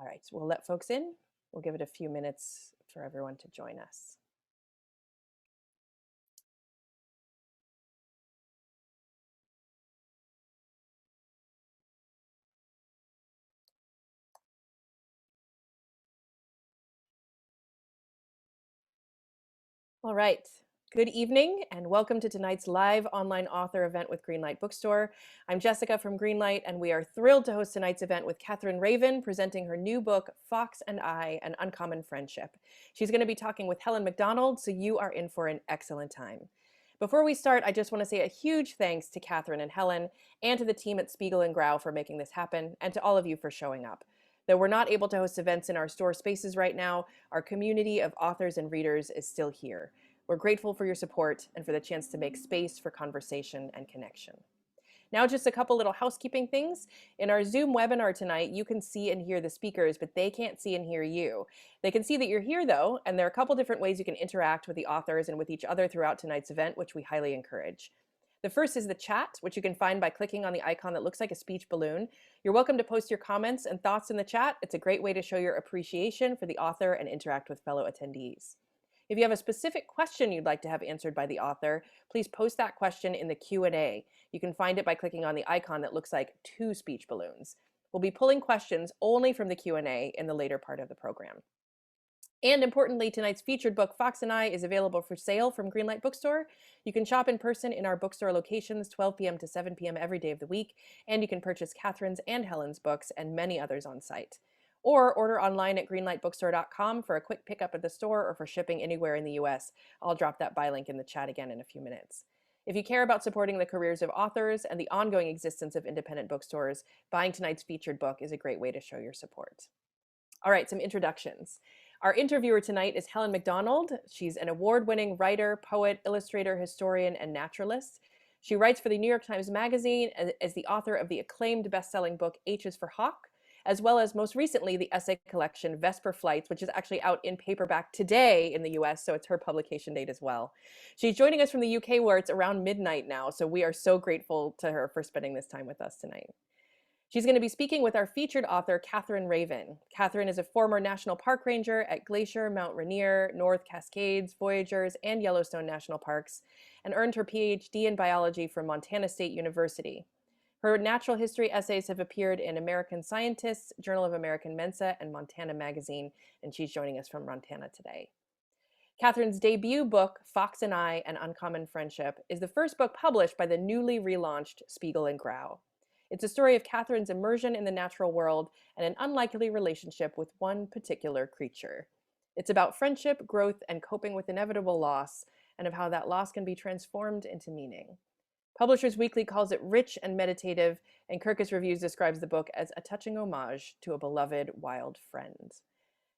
All right, so we'll let folks in. We'll give it a few minutes for everyone to join us. All right. Good evening and welcome to tonight's live online author event with Greenlight Bookstore. I'm Jessica from Greenlight, and we are thrilled to host tonight's event with Catherine Raven presenting her new book, Fox and I, An Uncommon Friendship. She's going to be talking with Helen Macdonald, so you are in for an excellent time. Before we start, I just want to say a huge thanks to Catherine and Helen and to the team at Spiegel Grau for making this happen, and to all of you for showing up. Though we're not able to host events in our store spaces right now, our community of authors and readers is still here. We're grateful for your support and for the chance to make space for conversation and connection. Now, just a couple little housekeeping things. In our Zoom webinar tonight, you can see and hear the speakers, but they can't see and hear you. They can see that you're here, though, and there are a couple different ways you can interact with the authors and with each other throughout tonight's event, which we highly encourage. The first is the chat, which you can find by clicking on the icon that looks like a speech balloon. You're welcome to post your comments and thoughts in the chat. It's a great way to show your appreciation for the author and interact with fellow attendees. If you have a specific question you'd like to have answered by the author, please post that question in the Q&A. You can find it by clicking on the icon that looks like two speech balloons. We'll be pulling questions only from the Q&A in the later part of the program. And importantly, tonight's featured book, Fox and I, is available for sale from Greenlight Bookstore. You can shop in person in our bookstore locations 12 p.m. to 7 p.m. every day of the week, and you can purchase Catherine's and Helen's books and many others on site. Or order online at greenlightbookstore.com for a quick pickup at the store or for shipping anywhere in the US. I'll drop that buy link in the chat again in a few minutes. If you care about supporting the careers of authors and the ongoing existence of independent bookstores, buying tonight's featured book is a great way to show your support. All right, some introductions. Our interviewer tonight is Helen Macdonald. She's an award-winning writer, poet, illustrator, historian, and naturalist. She writes for the New York Times Magazine as the author of the acclaimed best-selling book H is for Hawk, as well as most recently the essay collection Vesper Flights, which is actually out in paperback today in the US, so it's her publication date as well. She's joining us from the UK where it's around midnight now, so we are so grateful to her for spending this time with us tonight. She's going to be speaking with our featured author, Catherine Raven. Catherine is a former National Park Ranger at Glacier, Mount Rainier, North Cascades, Voyageurs, and Yellowstone National Parks, and earned her Ph.D. in biology from Montana State University. Her natural history essays have appeared in American Scientists, Journal of American Mensa, and Montana Magazine, and she's joining us from Montana today. Catherine's debut book, Fox and I, An Uncommon Friendship, is the first book published by the newly relaunched Spiegel Grau. It's a story of Catherine's immersion in the natural world and an unlikely relationship with one particular creature. It's about friendship, growth, and coping with inevitable loss, and of how that loss can be transformed into meaning. Publishers Weekly calls it rich and meditative, and Kirkus Reviews describes the book as a touching homage to a beloved wild friend.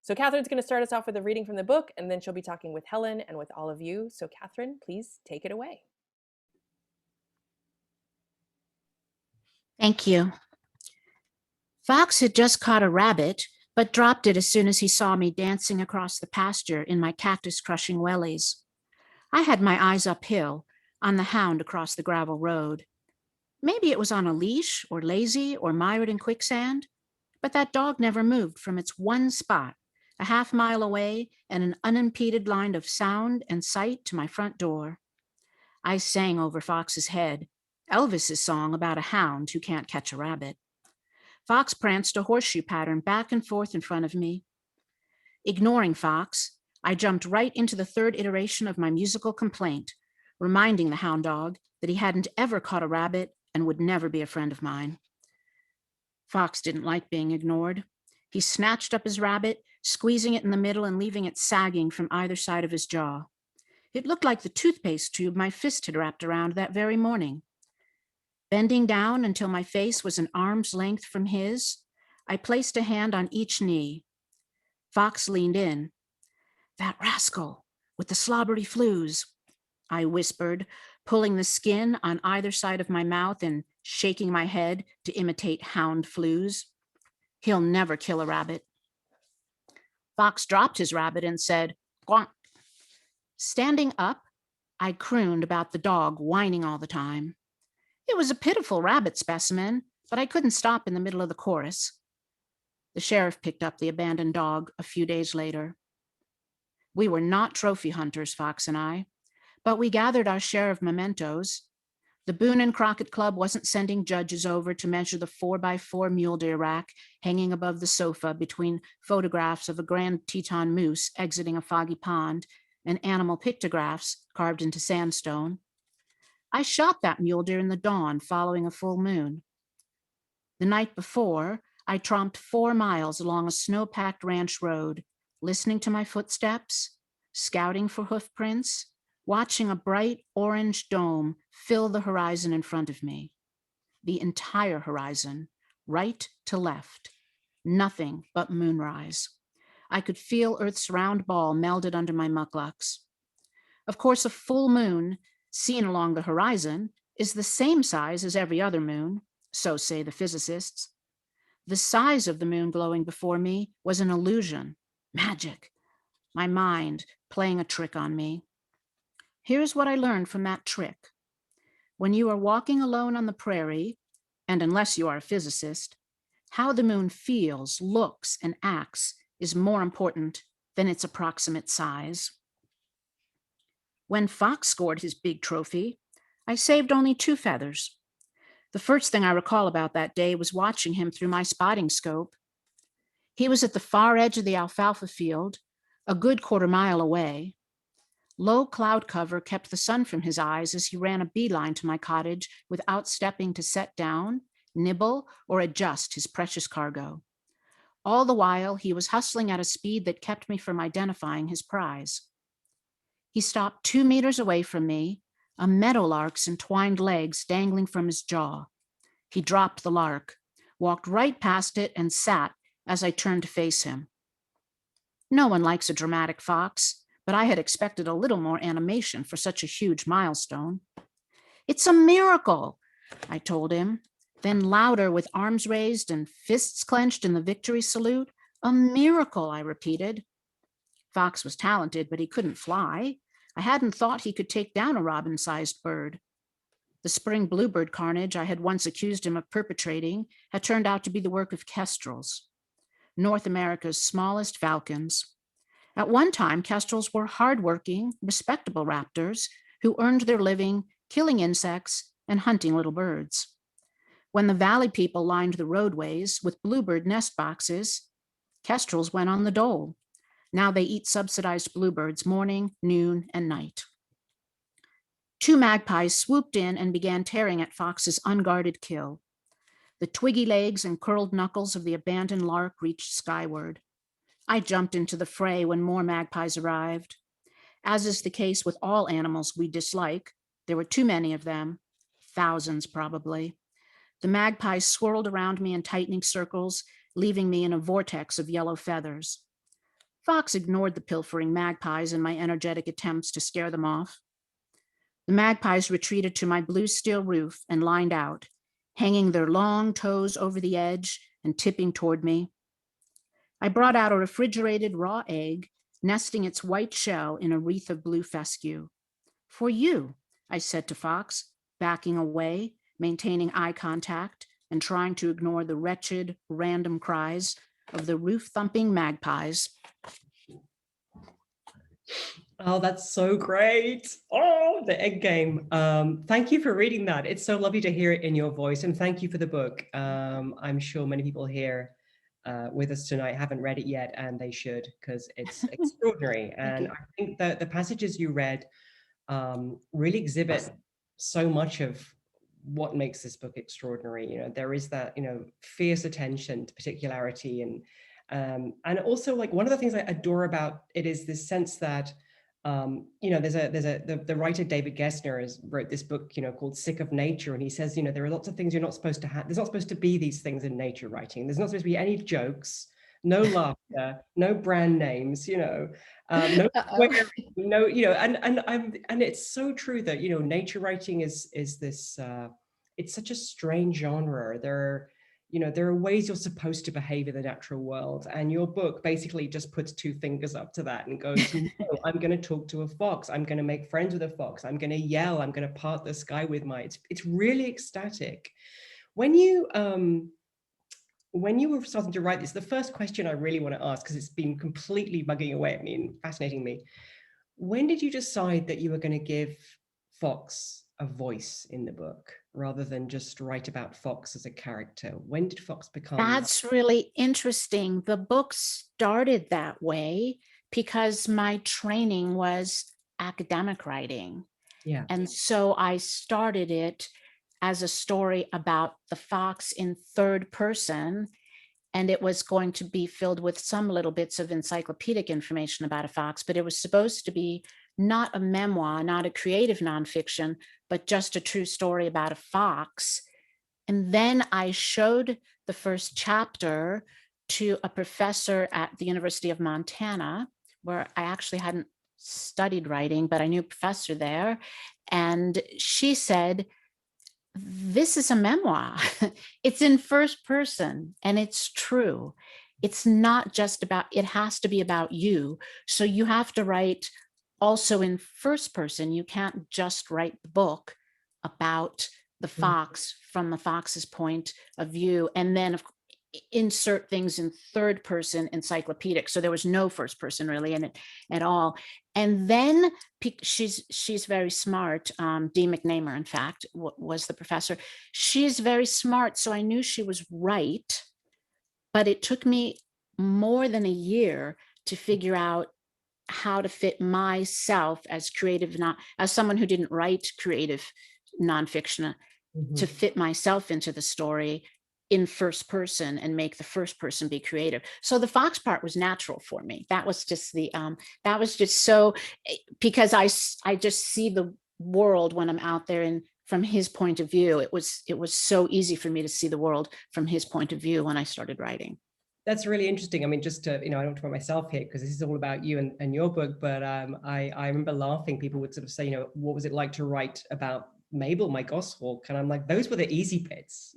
So Catherine's going to start us off with a reading from the book, and then she'll be talking with Helen and with all of you. So Catherine, please take it away. Thank you. Fox had just caught a rabbit, but dropped it as soon as he saw me dancing across the pasture in my cactus-crushing wellies. I had my eyes uphill, on the hound across the gravel road. Maybe it was on a leash, or lazy, or mired in quicksand, but that dog never moved from its one spot, a half-mile away and an unimpeded line of sound and sight to my front door. I sang over Fox's head, Elvis's song about a hound who can't catch a rabbit. Fox pranced a horseshoe pattern back and forth in front of me. Ignoring Fox, I jumped right into the third iteration of my musical complaint, reminding the hound dog that he hadn't ever caught a rabbit and would never be a friend of mine. Fox didn't like being ignored. He snatched up his rabbit, squeezing it in the middle and leaving it sagging from either side of his jaw. It looked like the toothpaste tube my fist had wrapped around that very morning. Bending down until my face was an arm's length from his, I placed a hand on each knee. Fox leaned in. "That rascal with the slobbery fleas," I whispered, pulling the skin on either side of my mouth and shaking my head to imitate hound fleas. "He'll never kill a rabbit." Fox dropped his rabbit and said, "Quack." Standing up, I crooned about the dog whining all the time. It was a pitiful rabbit specimen, but I couldn't stop in the middle of the chorus. The sheriff picked up the abandoned dog a few days later. We were not trophy hunters, Fox and I, but we gathered our share of mementos. The Boone and Crockett Club wasn't sending judges over to measure the 4x4 mule deer rack hanging above the sofa between photographs of a grand Teton moose exiting a foggy pond and animal pictographs carved into sandstone. I shot that mule deer in the dawn following a full moon. The night before, I tromped 4 miles along a snow-packed ranch road, listening to my footsteps, scouting for hoof prints, watching a bright orange dome fill the horizon in front of me. The entire horizon, right to left, nothing but moonrise. I could feel Earth's round ball melded under my mucklucks. Of course, a full moon, seen along the horizon, is the same size as every other moon, so say the physicists. The size of the moon glowing before me was an illusion, magic, my mind playing a trick on me. Here's what I learned from that trick. When you are walking alone on the prairie, and unless you are a physicist, how the moon feels, looks, and acts is more important than its approximate size. When Fox scored his big trophy, I saved only 2 feathers. The first thing I recall about that day was watching him through my spotting scope. He was at the far edge of the alfalfa field, a good 1/4 mile away. Low cloud cover kept the sun from his eyes as he ran a beeline to my cottage without stepping to set down, nibble, or adjust his precious cargo. All the while, he was hustling at a speed that kept me from identifying his prize. He stopped 2 meters away from me, a meadowlark's entwined legs dangling from his jaw. He dropped the lark, walked right past it, and sat as I turned to face him. No one likes a dramatic fox, but I had expected a little more animation for such a huge milestone. It's a miracle, I told him, then louder with arms raised and fists clenched in the victory salute. A miracle, I repeated. Fox was talented, but he couldn't fly. I hadn't thought he could take down a robin-sized bird. The spring bluebird carnage I had once accused him of perpetrating had turned out to be the work of kestrels, North America's smallest falcons. At one time, kestrels were hardworking, respectable raptors who earned their living killing insects and hunting little birds. When the valley people lined the roadways with bluebird nest boxes, kestrels went on the dole. Now they eat subsidized bluebirds morning, noon, and night. 2 magpies swooped in and began tearing at Fox's unguarded kill. The twiggy legs and curled knuckles of the abandoned lark reached skyward. I jumped into the fray when more magpies arrived. As is the case with all animals we dislike, there were too many of them, thousands probably. The magpies swirled around me in tightening circles, leaving me in a vortex of yellow feathers. Fox ignored the pilfering magpies in my energetic attempts to scare them off. The magpies retreated to my blue steel roof and lined out, hanging their long toes over the edge and tipping toward me. I brought out a refrigerated raw egg, nesting its white shell in a wreath of blue fescue. For you, I said to Fox, backing away, maintaining eye contact, and trying to ignore the wretched, random cries of the roof-thumping magpies. Oh, that's so great. Oh, the egg game. Thank you for reading that. It's so lovely to hear it in your voice. And thank you for the book. I'm sure many people here with us tonight haven't read it yet, and they should, because it's extraordinary. And I think that the passages you read really exhibit so much of what makes this book extraordinary. You know, there is that, fierce attention to particularity, and also, like, one of the things I adore about it is this sense that the writer David Gessner wrote this book, called Sick of Nature, and he says, there are lots of things you're not supposed to have. There's not supposed to be these things in nature writing. There's not supposed to be any jokes, no laughter, no brand names, no swearing, and it's so true that nature writing is this it's such a strange genre. There are ways you're supposed to behave in the natural world, and your book basically just puts 2 fingers up to that and goes, no, I'm going to talk to a fox, I'm going to make friends with a fox, I'm going to yell, I'm going to part the sky with my, it's really ecstatic. When you when you were starting to write this, the first question I really want to ask, because it's been completely bugging away at me and fascinating me, when did you decide that you were going to give Fox a voice in the book rather than just write about Fox as a character? When did Fox become? That's really interesting. The book started that way because my training was academic writing. Yeah. And so I started it as a story about the fox in third person. And it was going to be filled with some little bits of encyclopedic information about a fox, but it was supposed to be not a memoir, not a creative nonfiction, but just a true story about a fox. And then I showed the first chapter to a professor at the University of Montana, where I actually hadn't studied writing, but I knew a professor there. And she said, this is a memoir. It's in first person and it's true. It's not just about, it has to be about you. So you have to write also in first person. You can't just write the book about the fox from the fox's point of view and then insert things in third person encyclopedic. So there was no first person really in it at all. And then she's very smart. Dee McNamer, in fact, was the professor. She's very smart. So I knew she was right, but it took me more than a year to figure out how to fit myself as creative, not as someone who didn't write creative nonfiction, to fit myself into the story in first person and make the first person be creative. So the fox part was natural for me. That was just that was just so, because I just see the world when I'm out there and from his point of view. It was so easy for me to see the world from his point of view when I started writing. That's really interesting. I mean, just to, I don't talk about myself here because this is all about you and your book, but I remember laughing. People would sort of say, what was it like to write about Mabel, my goshawk? And I'm like, those were the easy bits.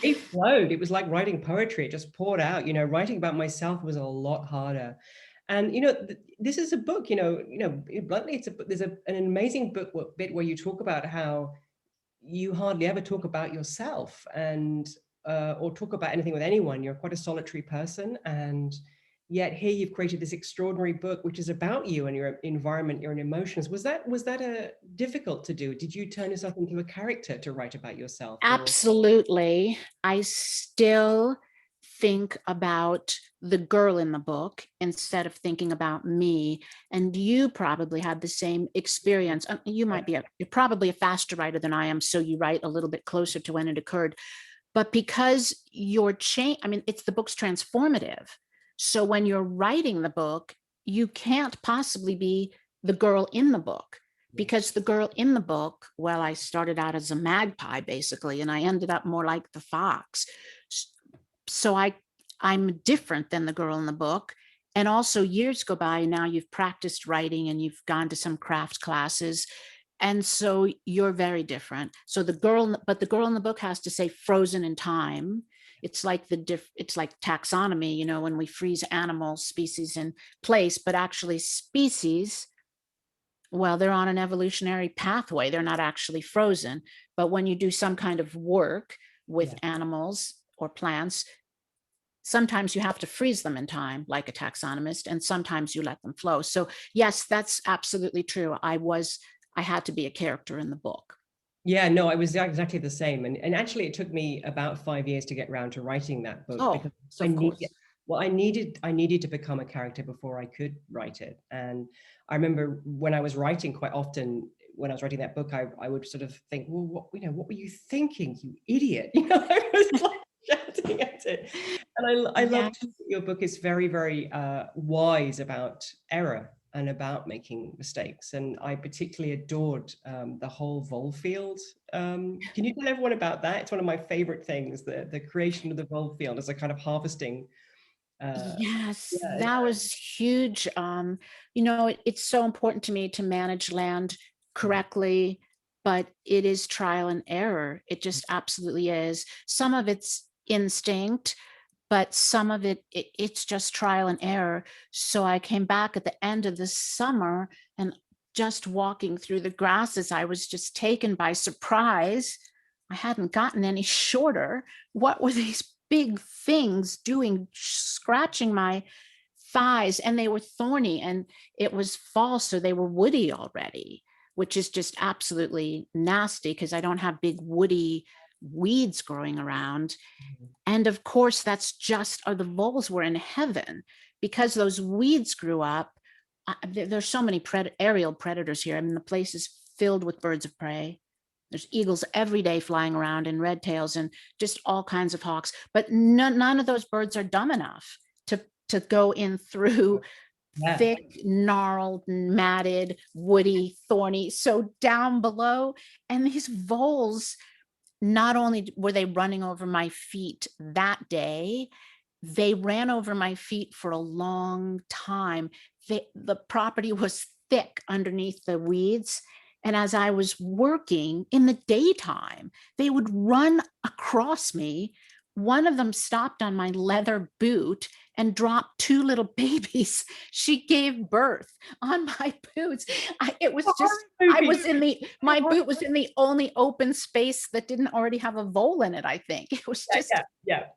They flowed. It was like writing poetry. It just poured out. Writing about myself was a lot harder. And this is a book. Bluntly, there's an amazing bit where you talk about how you hardly ever talk about yourself or talk about anything with anyone. You're quite a solitary person, and yet here you've created this extraordinary book which is about you and your environment, your emotions. Was that difficult to do? Did you turn yourself into a character to write about yourself? Absolutely. I still think about the girl in the book instead of thinking about me. And you probably had the same experience. You might be you're probably a faster writer than I am, so you write a little bit closer to when it occurred. But because your it's the book's transformative. So when you're writing the book, you can't possibly be the girl in the book, because the girl in the book, well, I started out as a magpie basically, and I ended up more like the fox. So I'm different than the girl in the book. And also years go by, and now you've practiced writing and you've gone to some craft classes. And so you're very different. So the girl in the book has to say frozen in time. It's like it's like taxonomy, when we freeze animals, species in place, but actually species, well, they're on an evolutionary pathway. They're not actually frozen. But when you do some kind of work with animals or plants, sometimes you have to freeze them in time, like a taxonomist, and sometimes you let them flow. So yes, that's absolutely true. I had to be a character in the book. Yeah, no, I was exactly the same. And actually it took me about 5 years to get around to writing that book, because I needed to become a character before I could write it. And I remember when I was writing, quite often when I was writing that book, I would sort of think, well, what were you thinking, you idiot? I was like shouting at it. And I love your book is very, very wise about error and about making mistakes. And I particularly adored the whole vole field. Can you tell everyone about that? It's one of my favorite things, the creation of the vole field as a kind of harvesting. Yes, that was huge. It's so important to me to manage land correctly, but it is trial and error. It just absolutely is. Some of it's instinct, but some of it's just trial and error. So I came back at the end of the summer, and just walking through the grasses, I was just taken by surprise. I hadn't gotten any shorter. What were these big things scratching my thighs, and they were thorny, and it was fall, so they were woody already, which is just absolutely nasty because I don't have big woody weeds growing around. And of course, that's just, or the voles were in heaven because those weeds grew up. There's so many aerial predators here. I mean, the place is filled with birds of prey. There's eagles every day flying around, and red tails, and just all kinds of hawks. But none of those birds are dumb enough to go in through thick, gnarled, matted, woody, thorny. So down below, and these voles, not only were they running over my feet that day, they ran over my feet for a long time. The property was thick underneath the weeds. And as I was working in the daytime, they would run across me. One of them stopped on my leather boot and dropped two little babies. She gave birth on my boots. It was just, my boot was in the only open space that didn't already have a vole in it, I think. It was just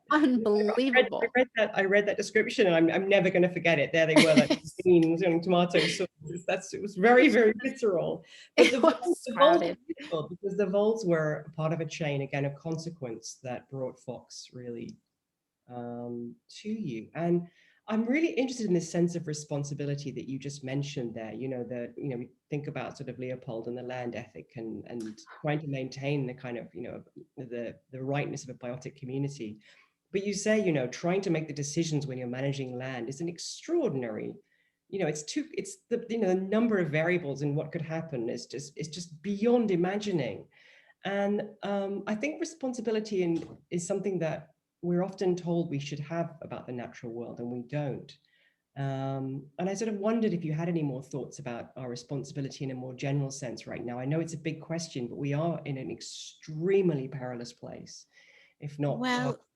unbelievable. I read that description, and I'm never going to forget it. There they were, like beans and tomato sauce. It was very, very visceral. But the voles were beautiful because the voles were part of a chain, again, of consequence that brought Fox really to you. And I'm really interested in this sense of responsibility that you just mentioned there. We think about sort of Leopold and the land ethic and trying to maintain the kind of, the rightness of a biotic community. But you say, trying to make the decisions when you're managing land is an extraordinary, it's the number of variables in what could happen is just beyond imagining. And I think responsibility is something that we're often told we should have about the natural world, and we don't. And I sort of wondered if you had any more thoughts about our responsibility in a more general sense right now. I know it's a big question, but we are in an extremely perilous place, if not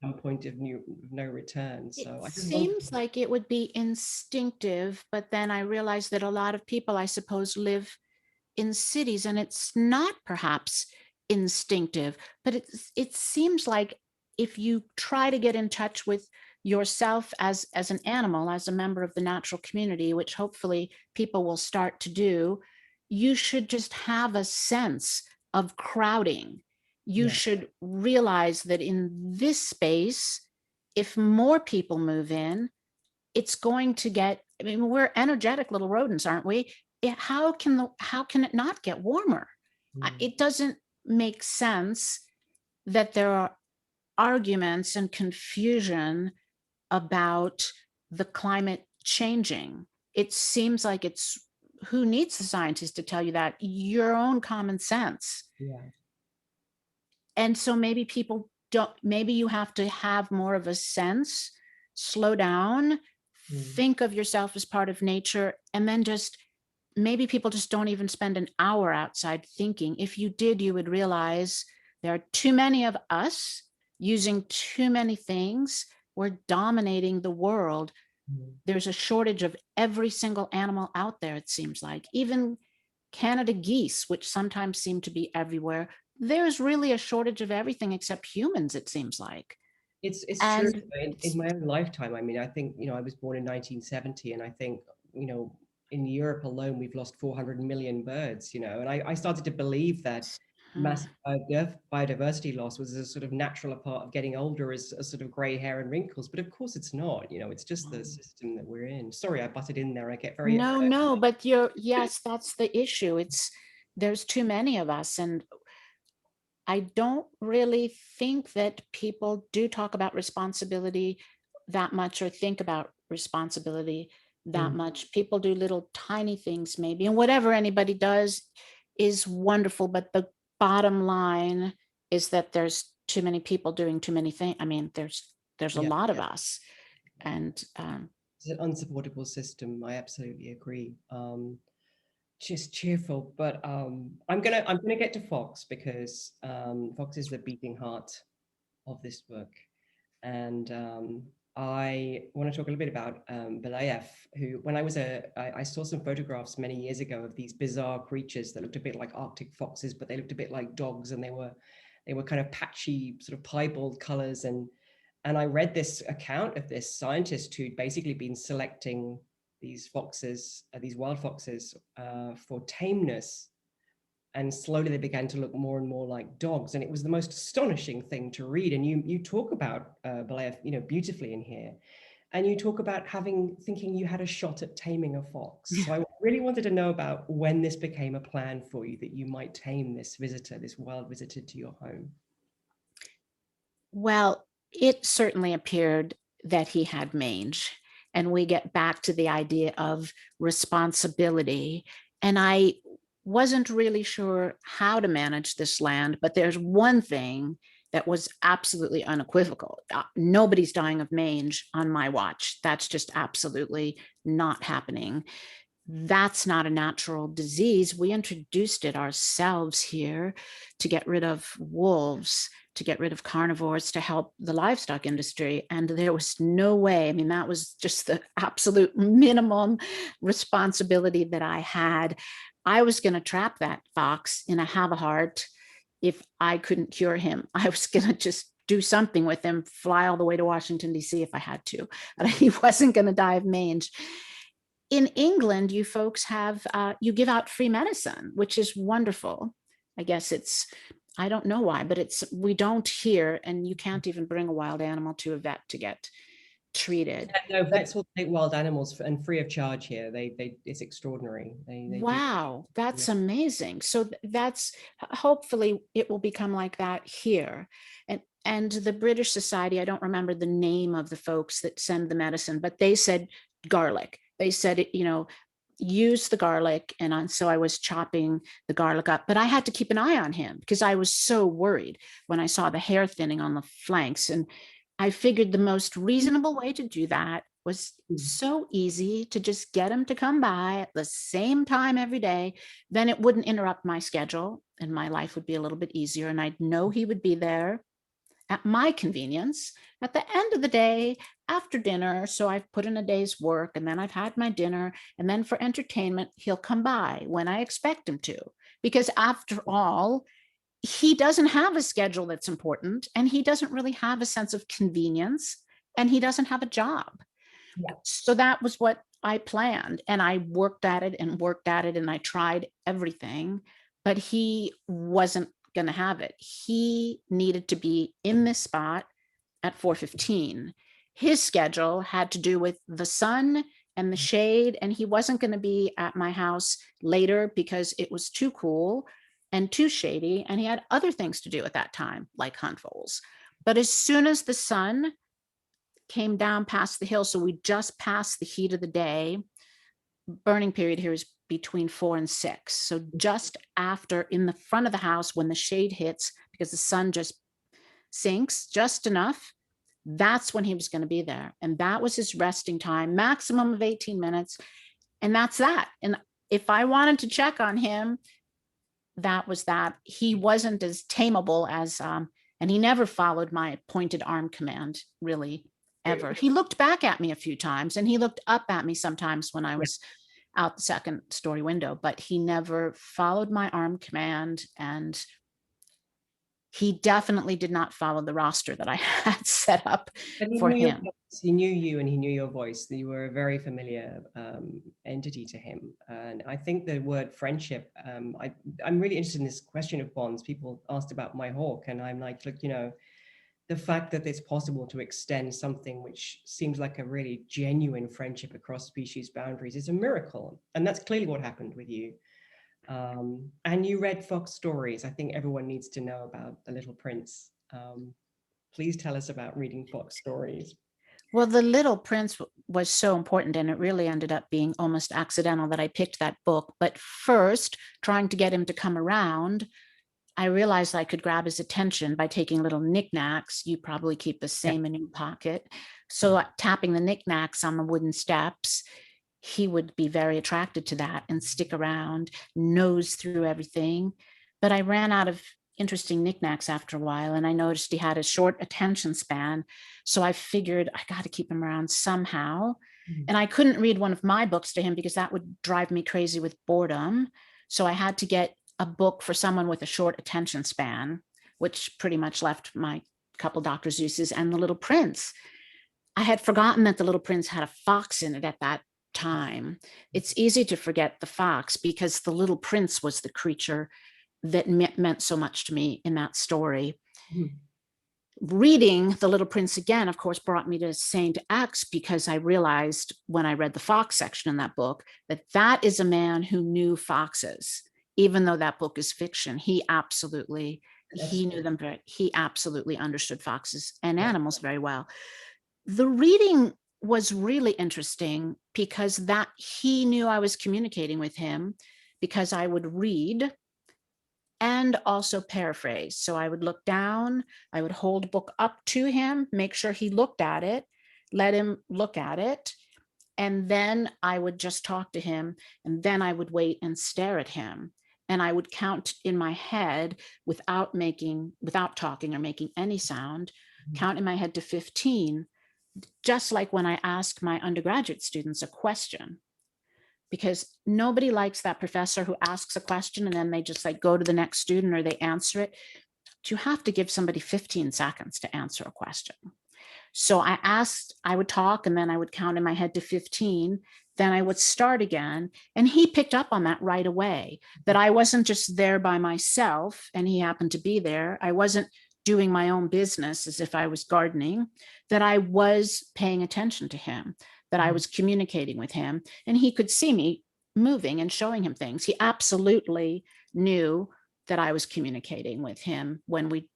some point of no return. So it seems like it would be instinctive, but then I realized that a lot of people, I suppose, live in cities, and it's not perhaps instinctive, but it seems like if you try to get in touch with yourself as an animal, as a member of the natural community, which hopefully people will start to do, you should just have a sense of crowding. You should realize that in this space, if more people move in, it's going to get, I mean, we're energetic little rodents, aren't we? How can it not get warmer? It doesn't make sense that there are arguments and confusion about the climate changing. It seems like it's, who needs the scientists to tell you that? Your own common sense. And so maybe people don't, maybe you have to have more of a sense, slow down, think of yourself as part of nature, and then just, maybe people just don't even spend an hour outside thinking. If you did, you would realize there are too many of us using too many things. We're dominating the world. There's a shortage of every single animal out there, it seems like. Even Canada geese, which sometimes seem to be everywhere, there's really a shortage of everything except humans, it seems like. It's true. In my own lifetime, I mean, I think, I was born in 1970, and I think, in Europe alone, we've lost 400 million birds, and I started to believe that massive biodiversity loss was a sort of natural part of getting older, as a sort of gray hair and wrinkles. But of course it's not, it's just the system that we're in. Sorry, I butted in there. I get very... No, but yes, that's the issue. There's too many of us. And I don't really think that people do talk about responsibility that much, or think about responsibility that much. People do little tiny things maybe, and whatever anybody does is wonderful. But the bottom line is that there's too many people doing too many things. I mean, there's a lot of us, and it's an unsupportable system. I absolutely agree. Just cheerful, but I'm gonna get to Fox, because Fox is the beating heart of this book, and I want to talk a little bit about Belayev, who, when I saw some photographs many years ago of these bizarre creatures that looked a bit like Arctic foxes, but they looked a bit like dogs, and they were kind of patchy, sort of piebald colors, and And I read this account of this scientist who'd basically been selecting these foxes, these wild foxes, for tameness. And slowly they began to look more and more like dogs. And it was the most astonishing thing to read. And you talk about Blair, beautifully in here. And you talk about thinking you had a shot at taming a fox. So I really wanted to know about when this became a plan for you, that you might tame this visitor, this wild visitor to your home. Well, it certainly appeared that he had mange. And we get back to the idea of responsibility. And I wasn't really sure how to manage this land, but there's one thing that was absolutely unequivocal. Nobody's dying of mange on my watch. That's just absolutely not happening. That's not a natural disease. We introduced it ourselves here to get rid of wolves, to get rid of carnivores, to help the livestock industry. And there was no way, I mean, that was just the absolute minimum responsibility that I had. I was going to trap that fox in a have a heart. If I couldn't cure him, I was going to just do something with him, fly all the way to Washington, D.C. if I had to, but he wasn't going to die of mange. In England, you folks have, you give out free medicine, which is wonderful. I guess I don't know why, but we don't here, and you can't even bring a wild animal to a vet to get treated. Yeah, no, vets will take wild animals and free of charge here. It's extraordinary. Wow, that's amazing. So that's, hopefully it will become like that here. And the British Society, I don't remember the name of the folks that send the medicine, but they said garlic. They said, use the garlic. And so I was chopping the garlic up, but I had to keep an eye on him because I was so worried when I saw the hair thinning on the flanks. And I figured the most reasonable way to do that was so easy, to just get him to come by at the same time every day. Then it wouldn't interrupt my schedule and my life would be a little bit easier. And I'd know he would be there at my convenience at the end of the day after dinner. So I've put in a day's work and then I've had my dinner, and then for entertainment, he'll come by when I expect him to, because after all, he doesn't have a schedule that's important, and he doesn't really have a sense of convenience, and he doesn't have a job. Yeah. So that was what I planned, and I worked at it and worked at it, and I tried everything, but he wasn't going to have it. He needed to be in this spot at 4:15. His schedule had to do with the sun and the shade, and he wasn't going to be at my house later because it was too cool and too shady, and he had other things to do at that time, like hunt voles. But as soon as the sun came down past the hill, so we just passed the heat of the day, burning period here is between 4 and 6. So just after, in the front of the house, when the shade hits, because the sun just sinks just enough, that's when he was going to be there. And that was his resting time, maximum of 18 minutes. And that's that. And if I wanted to check on him, that was that. He wasn't as tameable as, and he never followed my pointed arm command, really, ever. He looked back at me a few times, and he looked up at me sometimes when I was out the second story window, but he never followed my arm command. And he definitely did not follow the roster that I had set up for him. He knew you and he knew your voice. You were a very familiar entity to him. And I think the word friendship, I'm really interested in this question of bonds. People asked about my hawk, and I'm like, look, the fact that it's possible to extend something which seems like a really genuine friendship across species boundaries is a miracle. And that's clearly what happened with you. And you read Fox Stories. I think everyone needs to know about The Little Prince. Please tell us about reading Fox Stories. Well, The Little Prince was so important, and it really ended up being almost accidental that I picked that book. But first, trying to get him to come around, I realized I could grab his attention by taking little knickknacks. You probably keep the same in your pocket. So tapping the knickknacks on the wooden steps, he would be very attracted to that and stick around, nose through everything. But I ran out of interesting knickknacks after a while, and I noticed he had a short attention span. So I figured I got to keep him around somehow. And I couldn't read one of my books to him because that would drive me crazy with boredom. So I had to get a book for someone with a short attention span, which pretty much left my couple Dr. Seuss's, and The Little Prince. I had forgotten that The Little Prince had a fox in it at that time. It's easy to forget the fox because The Little Prince was the creature that meant so much to me in that story. Mhm. Reading The Little Prince again, of course, brought me to Saint X, because I realized when I read the fox section in that book that that is a man who knew foxes. Even though that book is fiction, he absolutely understood foxes and animals very well. The reading was really interesting because that he knew I was communicating with him, because I would read and also paraphrase. So I would look down, I would hold a book up to him, make sure he looked at it, let him look at it, and then I would just talk to him, and then I would wait and stare at him. And I would count in my head without talking or making any sound, count in my head to 15, just like when I asked my undergraduate students a question, because nobody likes that professor who asks a question and then they just like go to the next student or they answer it. You have to give somebody 15 seconds to answer a question. So I would talk, and then I would count in my head to 15. Then I would start again. And he picked up on that right away, that I wasn't just there by myself and he happened to be there. I wasn't doing my own business as if I was gardening, that I was paying attention to him, that I was communicating with him, and he could see me moving and showing him things. He absolutely knew that I was communicating with him when we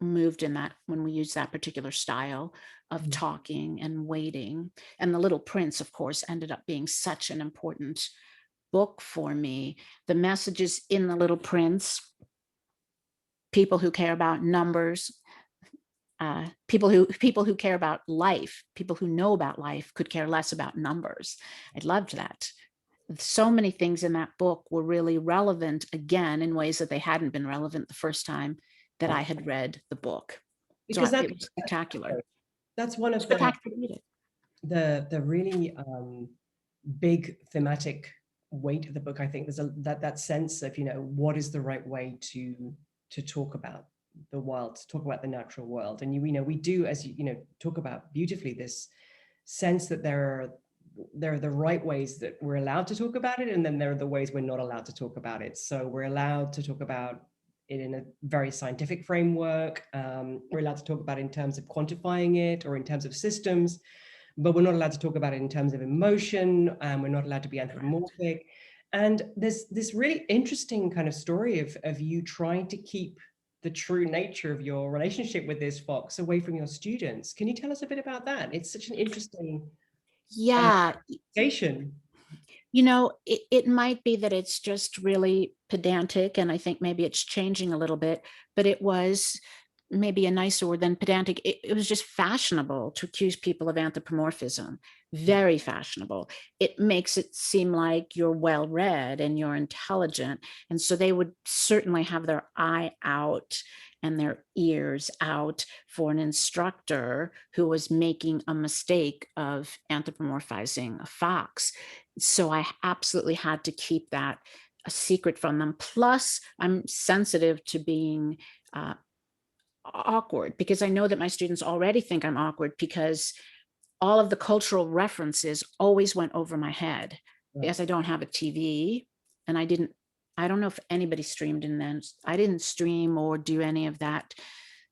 used that particular style of talking and waiting. And The Little Prince, of course, ended up being such an important book for me. The messages in The Little Prince, people who care about numbers, people who care about life, people who know about life could care less about numbers. I loved that. So many things in that book were really relevant again in ways that they hadn't been relevant the first time that I had read the book. Because So it was spectacular. that's one of Spectacular to read it. the really big thematic weight of the book. I think there's that sense of, what is the right way to talk about the wild, to talk about the natural world. And we do, as you talk about beautifully, this sense that there are the right ways that we're allowed to talk about it, and then there are the ways we're not allowed to talk about it. So we're allowed to talk about it in a very scientific framework. We're allowed to talk about it in terms of quantifying it or in terms of systems, but we're not allowed to talk about it in terms of emotion. We're not allowed to be anthropomorphic. And there's this really interesting kind of story of you trying to keep the true nature of your relationship with this fox away from your students. Can you tell us a bit about that? It's such an interesting application. It might be that it's just really pedantic, and I think maybe it's changing a little bit, but it was maybe a nicer word than pedantic. It was just fashionable to accuse people of anthropomorphism. Very fashionable. It makes it seem like you're well-read and you're intelligent. And so they would certainly have their eye out and their ears out for an instructor who was making a mistake of anthropomorphizing a fox. So I absolutely had to keep that a secret from them. Plus, I'm sensitive to being awkward, because I know that my students already think I'm awkward because all of the cultural references always went over my head. Right. Because I don't have a TV, and I don't know if anybody streamed in then. I didn't stream or do any of that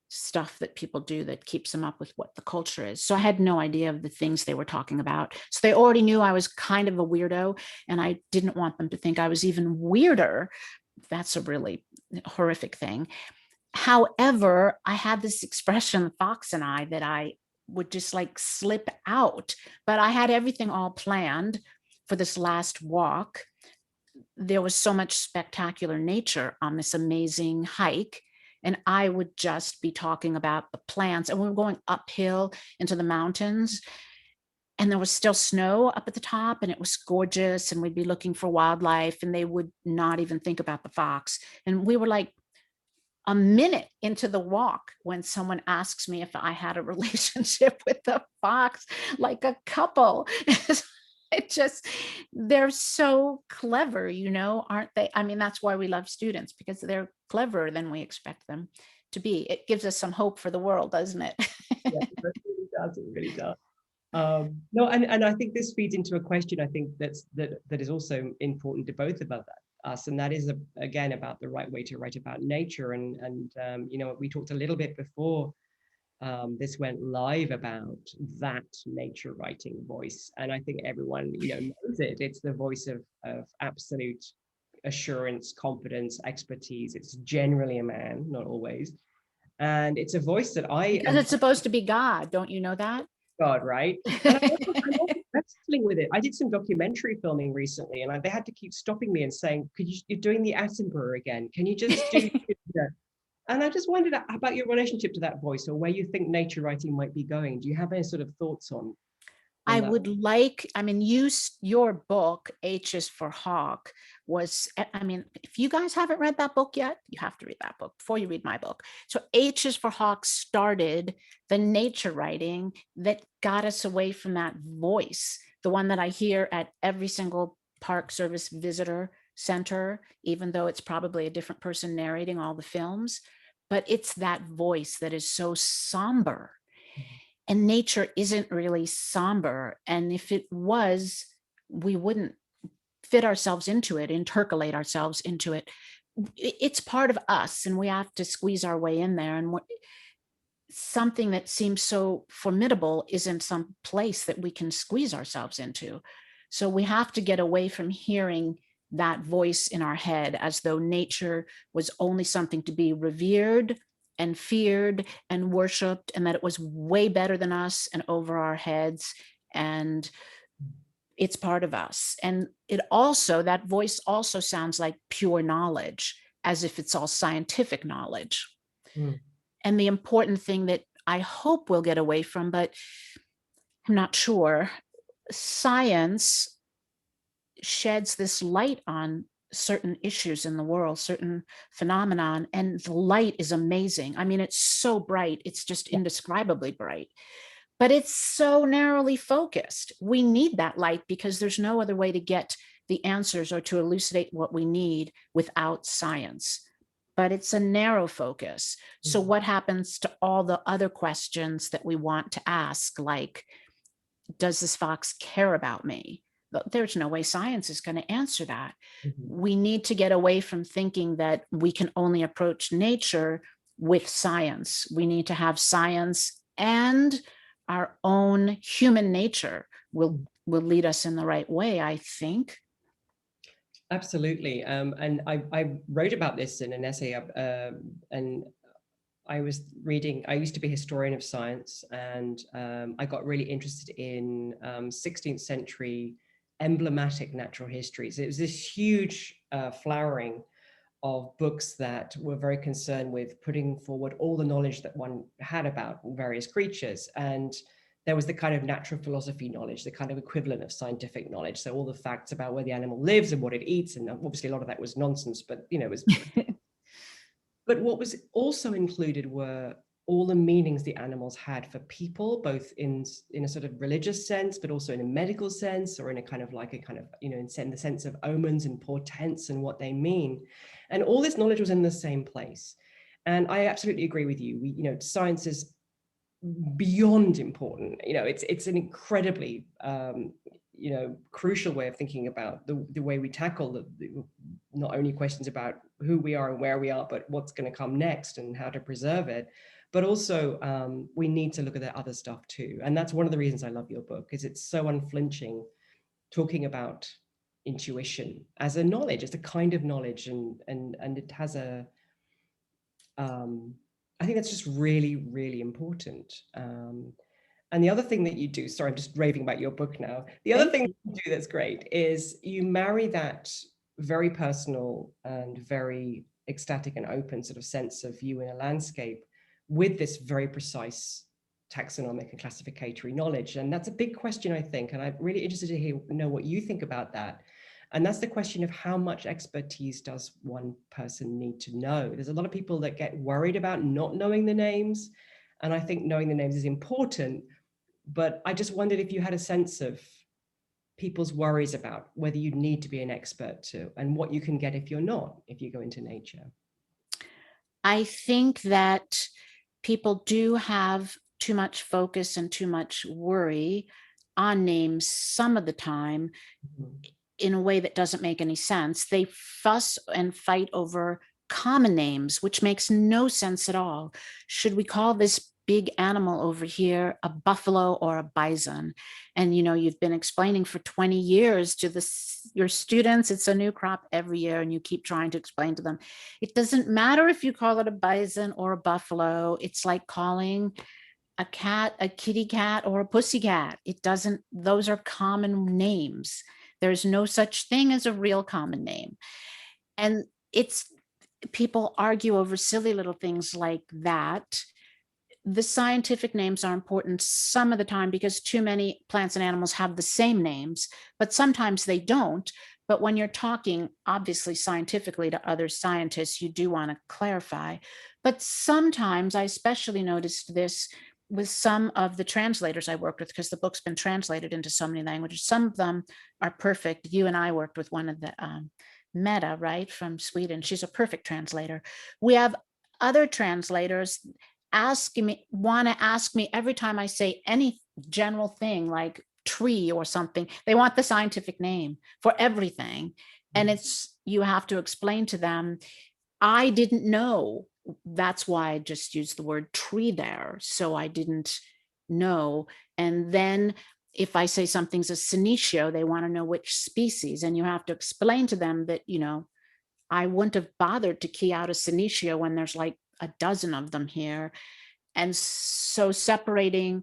stuff that people do that keeps them up with what the culture is. So I had no idea of the things they were talking about. So they already knew I was kind of a weirdo, and I didn't want them to think I was even weirder. That's a really horrific thing. However, I had this expression, Fox and I, that I would just like slip out, but I had everything all planned for this last walk. There was so much spectacular nature on this amazing hike, and I would just be talking about the plants, and we were going uphill into the mountains, and there was still snow up at the top, and it was gorgeous, and we'd be looking for wildlife, and they would not even think about the fox. And we were like a minute into the walk when someone asks me if I had a relationship with the fox, like a couple. They're so clever, aren't they? I mean, that's why we love students, because they're cleverer than we expect them to be. It gives us some hope for the world, doesn't it? Yeah, it really does. It really does. No, and I think this feeds into a question I think that is also important to both of us, and that is again about the right way to write about nature. And you know, we talked a little bit before this went live about that nature writing voice, and I think everyone, you know, knows it. It's the voice of absolute assurance, confidence, expertise. It's generally a man, not always, and it's a voice that I Because am it's supposed to be God. Don't you know that? God, right? And I'm also wrestling with it. I did some documentary filming recently, and they had to keep stopping me and saying, "Could you're doing the Attenborough again? Can you just do?" And I just wondered about your relationship to that voice, or where you think nature writing might be going. Do you have any sort of thoughts on I that? would like, I mean, your book, H is for Hawk, was, I mean, if you guys haven't read that book yet, you have to read that book before you read my book. So H is for Hawk started the nature writing that got us away from that voice, the one that I hear at every single Park Service visitor center, even though it's probably a different person narrating all the films. But it's that voice that is so somber. And nature isn't really somber. And if it was, we wouldn't fit ourselves into it, intercalate ourselves into it. It's part of us, and we have to squeeze our way in there. And something that seems so formidable isn't some place that we can squeeze ourselves into. So we have to get away from hearing that voice in our head as though nature was only something to be revered and feared and worshiped, and that it was way better than us and over our heads. And it's part of us. And it also, that voice also sounds like pure knowledge, as if it's all scientific knowledge. Mm. And the important thing that I hope we'll get away from, but I'm not sure, science sheds this light on certain issues in the world, certain phenomenon, and the light is amazing. I mean, it's so bright, it's just indescribably bright, but it's so narrowly focused. We need that light because there's no other way to get the answers or to elucidate what we need without science. But it's a narrow focus. So what happens to all the other questions that we want to ask, like, does this fox care about me? There's no way science is going to answer that. Mm-hmm. We need to get away from thinking that we can only approach nature with science. We need to have science, and our own human nature will lead us in the right way, I think. Absolutely. And I wrote about this in an essay, and I was reading, I used to be a historian of science, and I got really interested in 16th century emblematic natural histories. It was this huge flowering of books that were very concerned with putting forward all the knowledge that one had about various creatures. And there was the kind of natural philosophy knowledge, the kind of equivalent of scientific knowledge. So all the facts about where the animal lives and what it eats. And obviously a lot of that was nonsense, but you know, it was. But what was also included were all the meanings the animals had for people, both in a sort of religious sense, but also in a medical sense, or in a kind of like a kind of, you know, in the sense of omens and portents and what they mean. And all this knowledge was in the same place. And I absolutely agree with you. You know, science is beyond important. You know, it's an incredibly you know, crucial way of thinking about the way we tackle the not only questions about who we are and where we are, but what's going to come next and how to preserve it. But also we need to look at that other stuff too. And that's one of the reasons I love your book, is it's so unflinching, talking about intuition as a knowledge, as a kind of knowledge, and it has a I think that's just really, really important. And the other thing that you do, sorry, I'm just raving about your book now. The other thing that you do that's great is you marry that very personal and very ecstatic and open sort of sense of you in a landscape with this very precise taxonomic and classificatory knowledge. And that's a big question, I think. And I'm really interested to know what you think about that. And that's the question of how much expertise does one person need to know? There's a lot of people that get worried about not knowing the names. And I think knowing the names is important. But I just wondered if you had a sense of people's worries about whether you need to be an expert to, and what you can get if you're not, if you go into nature. I think that people do have too much focus and too much worry on names some of the time in a way that doesn't make any sense. They fuss and fight over common names, which makes no sense at all. Should we call this big animal over here a buffalo or a bison? And you've been explaining for 20 years to your students, it's a new crop every year, and you keep trying to explain to them, it doesn't matter if you call it a bison or a buffalo. It's like calling a cat a kitty cat or a pussy cat. It doesn't, those are common names. There's no such thing as a real common name. And people argue over silly little things like that. The scientific names are important some of the time because too many plants and animals have the same names, but sometimes they don't. But when you're talking, obviously, scientifically to other scientists, you do want to clarify. But sometimes, I especially noticed this with some of the translators I worked with, because the book's been translated into so many languages. Some of them are perfect. You and I worked with one of the Meta, right, from Sweden. She's a perfect translator. We have other translators want to ask me every time I say any general thing like tree or something, they want the scientific name for everything. And you have to explain to them, I didn't know. That's why I just used the word tree there. So I didn't know. And then if I say something's a senecio, they want to know which species. And you have to explain to them that, I wouldn't have bothered to key out a senecio when there's like a dozen of them here. And so separating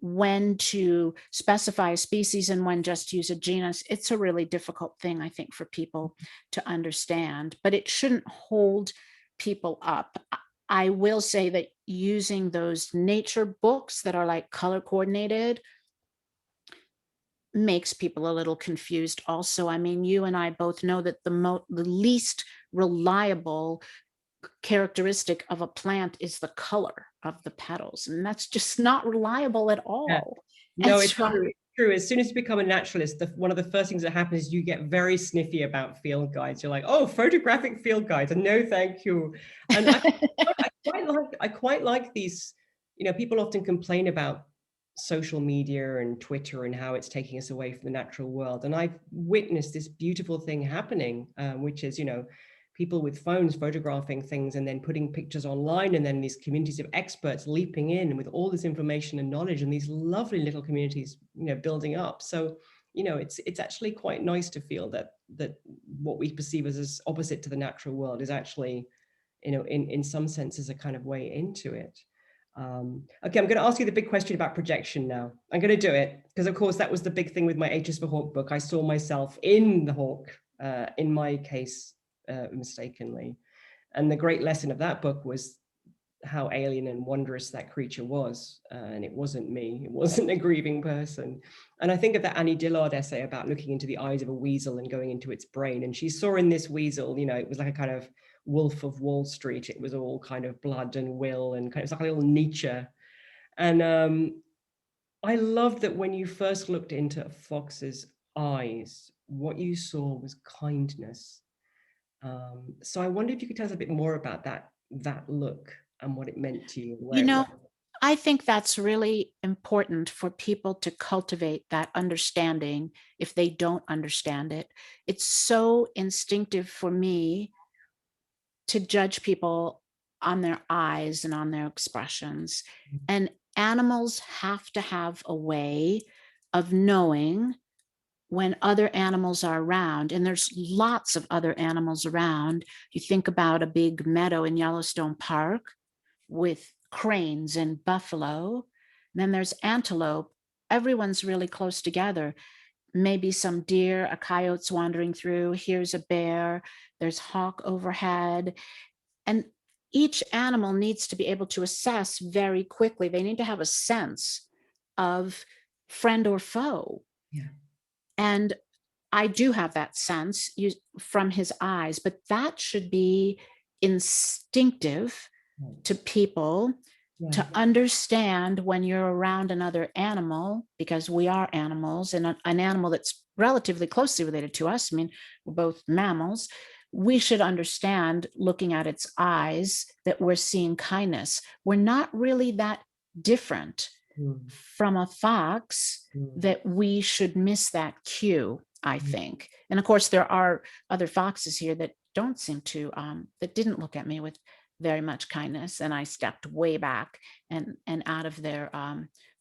when to specify a species and when just use a genus, it's a really difficult thing, I think, for people to understand, but it shouldn't hold people up. I will say that using those nature books that are like color coordinated makes people a little confused also. I mean, you and I both know that the least reliable characteristic of a plant is the color of the petals, and that's just not reliable at all. Yeah. No, it's true. It's true. As soon as you become a naturalist, one of the first things that happens is you get very sniffy about field guides. You're like, oh, photographic field guides, and no, thank you. And I quite like these. People often complain about social media and Twitter and how it's taking us away from the natural world. And I've witnessed this beautiful thing happening, which is, people with phones photographing things and then putting pictures online, and then these communities of experts leaping in with all this information and knowledge, and these lovely little communities, building up. So, it's actually quite nice to feel that what we perceive as opposite to the natural world is actually, in some senses, a kind of way into it. Okay, I'm going to ask you the big question about projection now. I'm going to do it because, of course, that was the big thing with my H is for Hawk book. I saw myself in the hawk, in my case, mistakenly. And the great lesson of that book was how alien and wondrous that creature was. And it wasn't me. It wasn't a grieving person. And I think of that Annie Dillard essay about looking into the eyes of a weasel and going into its brain. And she saw in this weasel, it was like a kind of Wolf of Wall Street. It was all kind of blood and will and kind of, it's like a little Nietzsche. And I loved that when you first looked into a fox's eyes, what you saw was kindness. So I wonder if you could tell us a bit more about that look and what it meant to you. I think that's really important for people to cultivate that understanding if they don't understand it. It's so instinctive for me to judge people on their eyes and on their expressions. And animals have to have a way of knowing when other animals are around, and there's lots of other animals around. You think about a big meadow in Yellowstone Park with cranes and buffalo, and then there's antelope. Everyone's really close together. Maybe some deer, a coyote's wandering through, here's a bear, there's hawk overhead. And each animal needs to be able to assess very quickly. They need to have a sense of friend or foe. Yeah. And I do have that sense from his eyes, but that should be instinctive to people to understand when you're around another animal, because we are animals, and an animal that's relatively closely related to us. I mean, we're both mammals. we should understand, looking at its eyes, that we're seeing kindness. We're not really that different from a fox that we should miss that cue, I think. And of course, there are other foxes here that don't seem to, that didn't look at me with very much kindness, and I stepped way back and out of their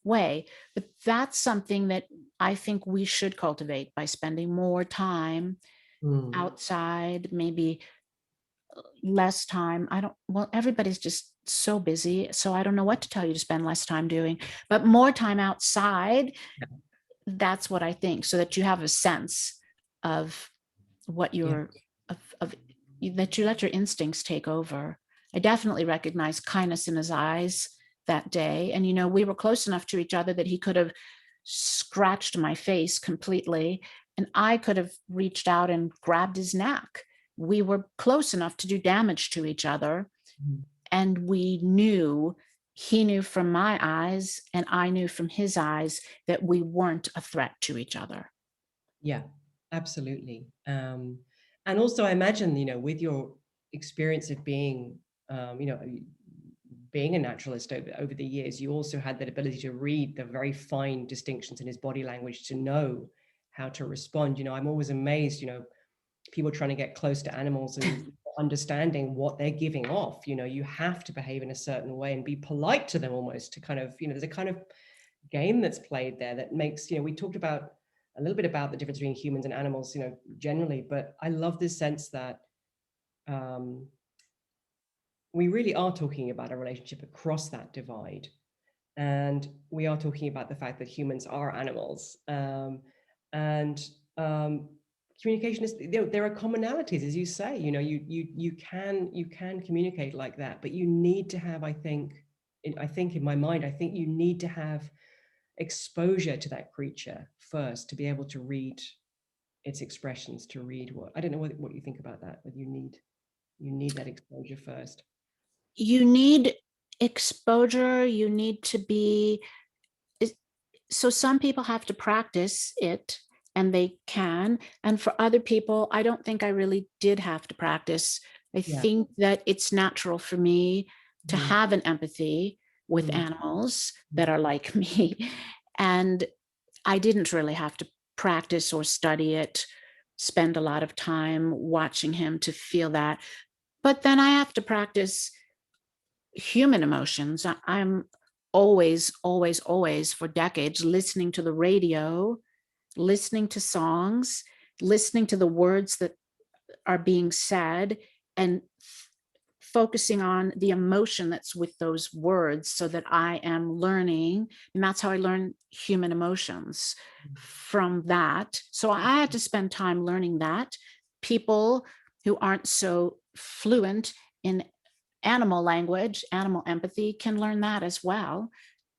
way. But that's something that I think we should cultivate by spending more time outside, maybe less time. Well, everybody's just so busy, so I don't know what to tell you to spend less time doing, but more time outside. That's what I think, so that you have a sense of what you're, of that you let your instincts take over. I definitely recognized kindness in his eyes that day. And, we were close enough to each other that he could have scratched my face completely, and I could have reached out and grabbed his neck. We were close enough to do damage to each other. And we knew, he knew from my eyes, and I knew from his eyes, that we weren't a threat to each other. Yeah, absolutely. And also I imagine, with your experience of being, being a naturalist over the years, you also had that ability to read the very fine distinctions in his body language to know how to respond. I'm always amazed, people trying to get close to animals and understanding what they're giving off. You have to behave in a certain way and be polite to them, almost, to kind of, there's a kind of game that's played there that makes, we talked about a little bit about the difference between humans and animals, generally, but I love this sense that we really are talking about a relationship across that divide. And we are talking about the fact that humans are animals. And communication is, there are commonalities, as you say, you can communicate like that, but you need to have, I think in my mind, I think you need to have exposure to that creature first to be able to read its expressions, to read I don't know what you think about that, but you need that exposure first. You need exposure, you need to be, so some people have to practice it, and they can. And for other people, I don't think I really did have to practice. I think that it's natural for me to have an empathy with animals that are like me. And I didn't really have to practice or study it, spend a lot of time watching him to feel that. But then I have to practice human emotions. I'm always, always, always, for decades, listening to the radio, listening to songs, listening to the words that are being said, and focusing on the emotion that's with those words, so that I am learning. And that's how I learn human emotions, from that. So I had to spend time learning that. People who aren't so fluent in animal language, animal empathy, can learn that as well,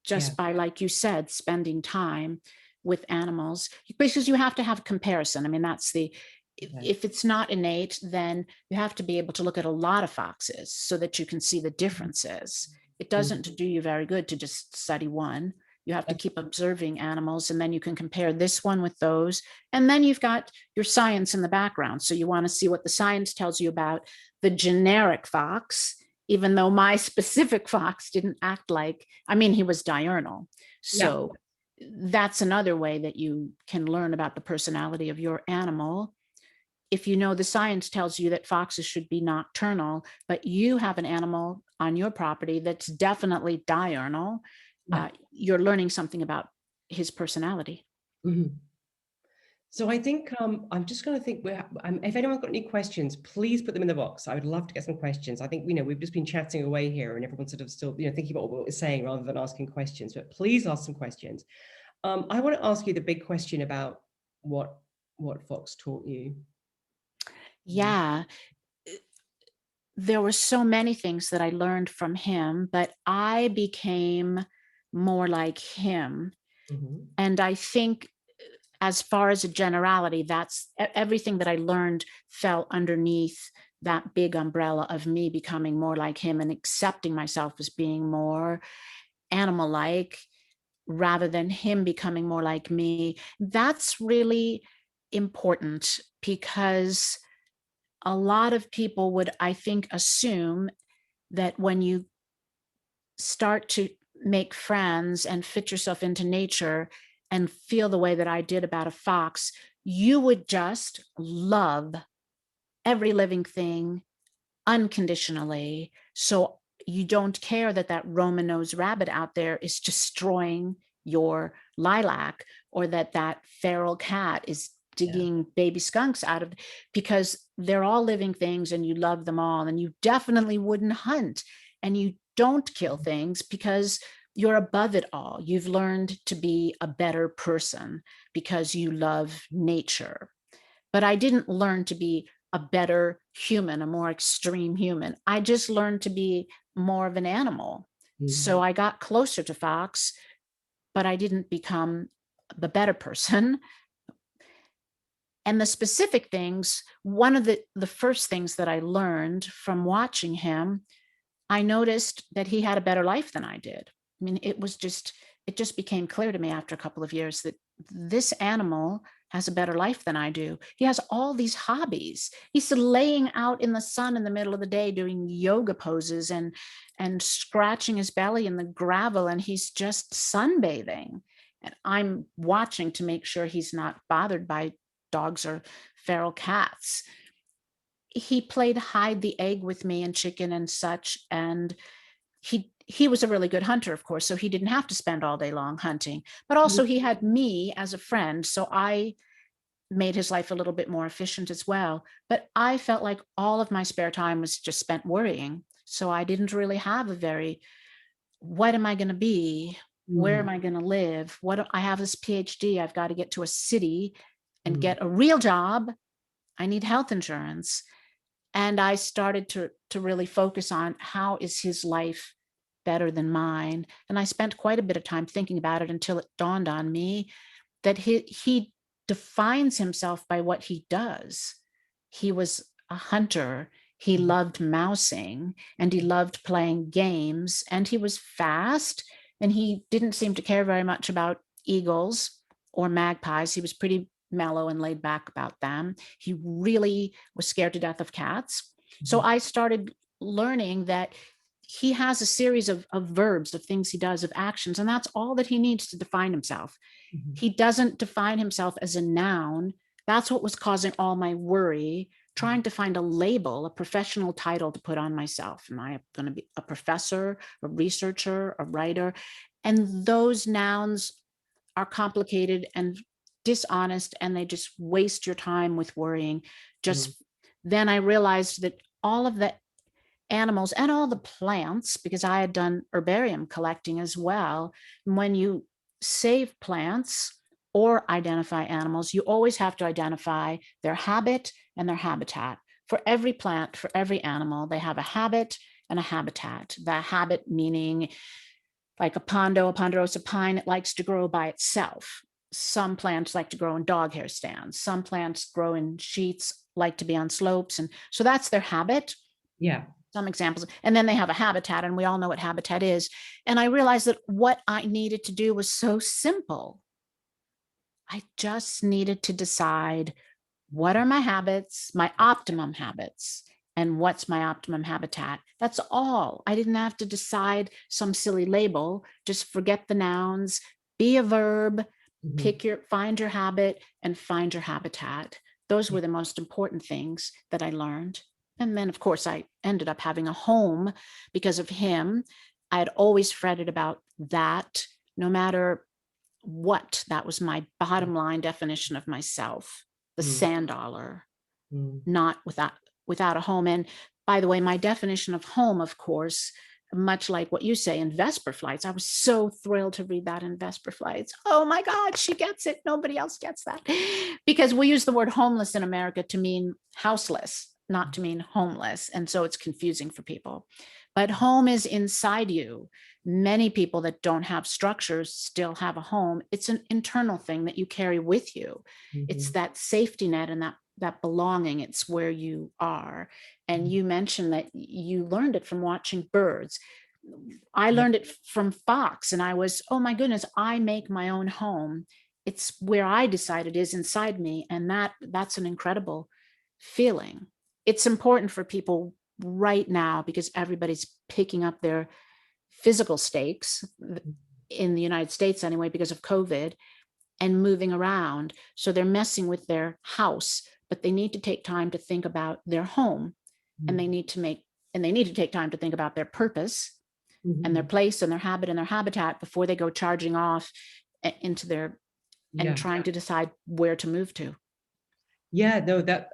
just by, like you said, spending time with animals, because you have to have comparison. I mean, that's the, if it's not innate, then you have to be able to look at a lot of foxes so that you can see the differences. It doesn't do you very good to just study one. You have to keep observing animals, and then you can compare this one with those. And then you've got your science in the background. So you want to see what the science tells you about the generic fox, even though my specific fox didn't act like, I mean, he was diurnal. So that's another way that you can learn about the personality of your animal. If you know the science tells you that foxes should be nocturnal, but you have an animal on your property that's definitely diurnal, you're learning something about his personality. So I think I'm just going to think, if anyone's got any questions, please put them in the box. I would love to get some questions. I think, we've just been chatting away here, and everyone's sort of still, thinking about what we're saying rather than asking questions, but please ask some questions. I want to ask you the big question about what Fox taught you. Yeah. There were so many things that I learned from him, but I became more like him. And I think, as far as a generality, that's everything that I learned fell underneath that big umbrella of me becoming more like him and accepting myself as being more animal-like, rather than him becoming more like me. That's really important, because a lot of people would, I think, assume that when you start to make friends and fit yourself into nature and feel the way that I did about a fox, you would just love every living thing unconditionally. So you don't care that that Roman nosed rabbit out there is destroying your lilac, or that that feral cat is digging baby skunks out of, because they're all living things and you love them all. And you definitely wouldn't hunt, and you don't kill things because you're above it all. You've learned to be a better person because you love nature. But I didn't learn to be a better human, a more extreme human. I just learned to be more of an animal. So I got closer to fox, but I didn't become the better person. And the specific things, one of the first things that I learned from watching him, I noticed that he had a better life than I did. I mean, it just became clear to me after a couple of years that this animal has a better life than I do. He has all these hobbies. He's laying out in the sun in the middle of the day doing yoga poses and scratching his belly in the gravel, and he's just sunbathing. And I'm watching to make sure he's not bothered by dogs or feral cats. He played hide the egg with me and chicken and such, and he was a really good hunter, of course, so he didn't have to spend all day long hunting, but also he had me as a friend, so I made his life a little bit more efficient as well. But I felt like all of my spare time was just spent worrying, so I didn't really have a very, what am I going to be, where am I going to live, what, I have this PhD, I've got to get to a city and get a real job, I need health insurance. And I started to really focus on how is his life better than mine. And I spent quite a bit of time thinking about it until it dawned on me that he defines himself by what he does. He was a hunter. He loved mousing and he loved playing games, and he was fast, and he didn't seem to care very much about eagles or magpies. He was pretty mellow and laid back about them. He really was scared to death of cats. So I started learning that he has a series of verbs, of things he does, of actions, and that's all that he needs to define himself. He doesn't define himself as a noun. That's what was causing all my worry, trying to find a label, a professional title to put on myself. Am I going to be a professor, a researcher, a writer? And those nouns are complicated and dishonest, and they just waste your time with worrying. Just then I realized that all of the animals and all the plants, because I had done herbarium collecting as well, when you save plants or identify animals, you always have to identify their habit and their habitat. For every plant, for every animal, they have a habit and a habitat. The habit meaning, like a ponderosa pine, it likes to grow by itself. Some plants like to grow in dog hair stands. Some plants grow in sheets, like to be on slopes. And so that's their habit. Yeah. Some examples. And then they have a habitat, and we all know what habitat is. And I realized that what I needed to do was so simple. I just needed to decide, what are my habits, my optimum habits, and what's my optimum habitat. That's all. I didn't have to decide some silly label. Just forget the nouns, be a verb, find your habit and find your habitat. Those were the most important things that I learned. And then, of course, I ended up having a home because of him. I had always fretted about that, no matter what. That was my bottom line definition of myself, the sand dollar, not without a home. And by the way, my definition of home, of course, much like what you say in Vesper Flights, I was so thrilled to read that in Vesper Flights. Oh my God, she gets it. Nobody else gets that. Because we use the word homeless in America to mean houseless, not to mean homeless. And so it's confusing for people. But home is inside you. Many people that don't have structures still have a home. It's an internal thing that you carry with you. It's that safety net and that belonging. It's where you are. And you mentioned that you learned it from watching birds. I learned it from fox, and I was, oh my goodness, I make my own home. It's where I decide it is inside me. And that's an incredible feeling. it's important for people right now because everybody's picking up their physical stakes in the United States anyway, because of COVID, and moving around. So they're messing with their house, but they need to take time to think about their home, and they need to take time to think about their purpose and their place and their habit and their habitat before they go charging off into their and trying to decide where to move to. Yeah, no, that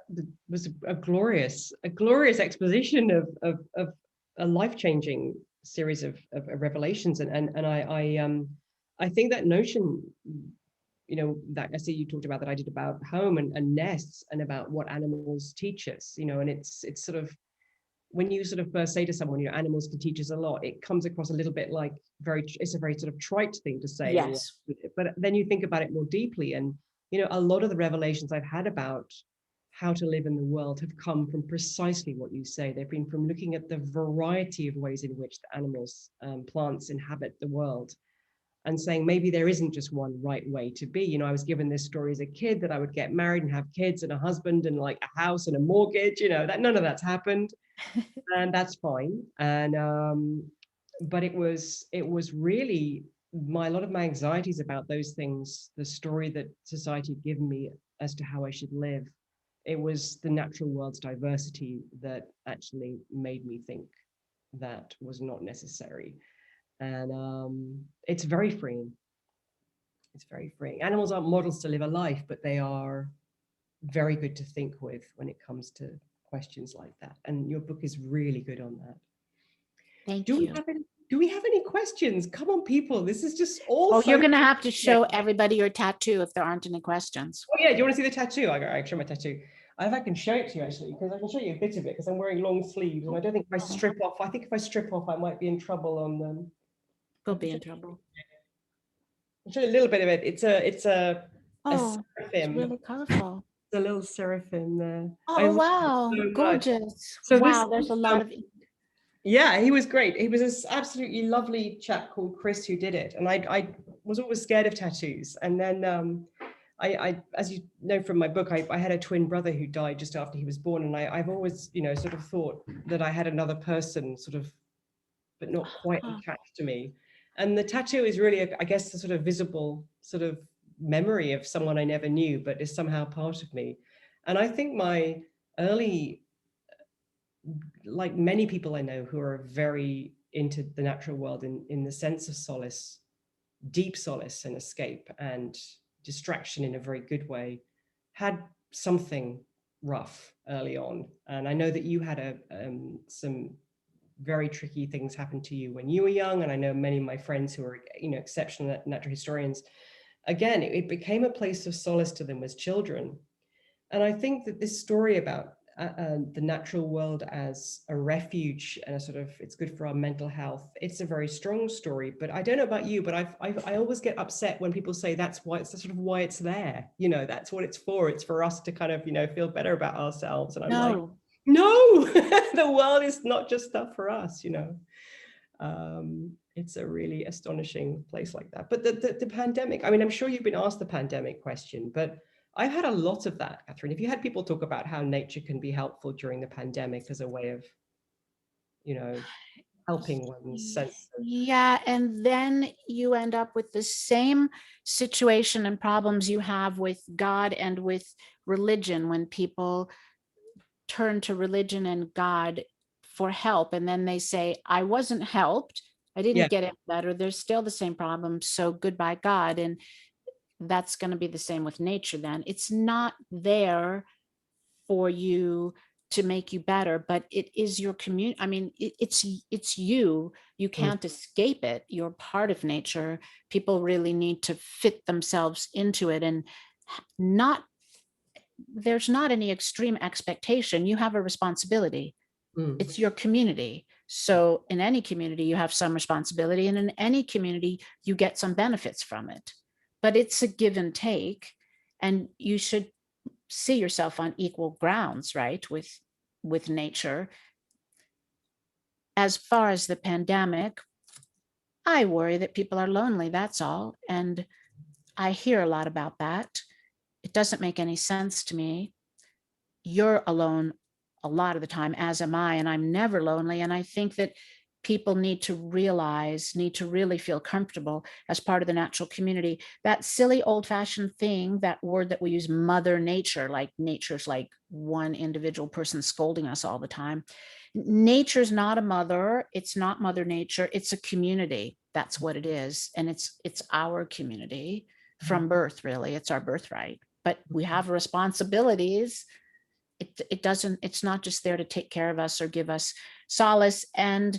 was a glorious exposition of a life-changing series of revelations, and I think that notion, you know, that I see you talked about, that I did about home and nests and about what animals teach us, you know, and it's sort of, when you sort of first say to someone, you know, animals can teach us a lot, it comes across a little bit like it's a very sort of trite thing to say. Yes. But then you think about it more deeply, and, you know, a lot of the revelations I've had about how to live in the world have come from precisely what you say. They've been from looking at the variety of ways in which the animals, plants inhabit the world, and saying maybe there isn't just one right way to be. You know, I was given this story as a kid that I would get married and have kids and a husband and like a house and a mortgage, you know, that none of that's happened. And that's fine. And but it was really a lot of my anxieties about those things, the story that society had given me as to how I should live. It was the natural world's diversity that actually made me think that was not necessary. And it's very freeing. It's very freeing. Animals aren't models to live a life, but they are very good to think with when it comes to questions like that. And your book is really good on that. Thank Do you. we have any questions? Come on, people. This is just all. Oh, you're going to have to show everybody your tattoo if there aren't any questions. Oh yeah, do you want to see the tattoo? I can show my tattoo. I can show it to you actually, because I can show you a bit of it, because I'm wearing long sleeves, and I don't think if I strip off, I might be in trouble on them. We'll be in trouble. I'll show you a little bit of it. It's a Oh, it's seraphim. really colorful. The little seraphim there. Oh, wow. So Gorgeous. So wow, there's a lot of. Yeah, he was great. He was this absolutely lovely chap called Chris who did it. And I was always scared of tattoos. And then I as you know from my book, I had a twin brother who died just after he was born. And I've always, you know, sort of thought that I had another person sort of, but not quite attached to me. And the tattoo is really, I guess, the sort of visible sort of memory of someone I never knew, but is somehow part of me. And I think my early, like many people I know who are very into the natural world in the sense of solace, deep solace and escape and distraction in a very good way, had something rough early on. And I know that you had some very tricky things happen to you when you were young. And I know many of my friends who are, you know, exceptional natural historians, again, it became a place of solace to them as children. And I think that this story about the natural world as a refuge and a sort of, it's good for our mental health, it's a very strong story. But I don't know about you, but I always get upset when people say that's why it's sort of why it's there, you know, that's what it's for us to kind of, you know, feel better about ourselves. And I'm like, no, the world is not just stuff for us, you know. It's a really astonishing place like that. But the pandemic, I mean, I'm sure you've been asked the pandemic question, but I've had a lot of that, Catherine. If you had people talk about how nature can be helpful during the pandemic as a way of, you know, helping one's sense of... Yeah, and then you end up with the same situation and problems you have with God and with religion when people turn to religion and God for help, and then they say, I wasn't helped, I didn't get it better, there's still the same problem, so goodbye God. And that's going to be the same with nature. Then it's not there for you to make you better, but it is your community. I mean, it's you can't escape it. You're part of nature. People really need to fit themselves into it, and there's not any extreme expectation. You have a responsibility. It's your community. So in any community, you have some responsibility, and in any community, you get some benefits from it. But it's a give and take, and you should see yourself on equal grounds, right, with nature. As far as the pandemic, I worry that people are lonely, that's all. And I hear a lot about that. It doesn't make any sense to me. You're alone a lot of the time, as am I, and I'm never lonely. And I think that people need to really feel comfortable as part of the natural community. That silly old-fashioned thing, that word that we use, mother nature, like nature's like one individual person scolding us all the time. Nature's not a mother. It's not mother nature. It's a community. That's what it is. And it's our community from birth, really. It's our birthright. But we have responsibilities. It's not just there to take care of us or give us solace. And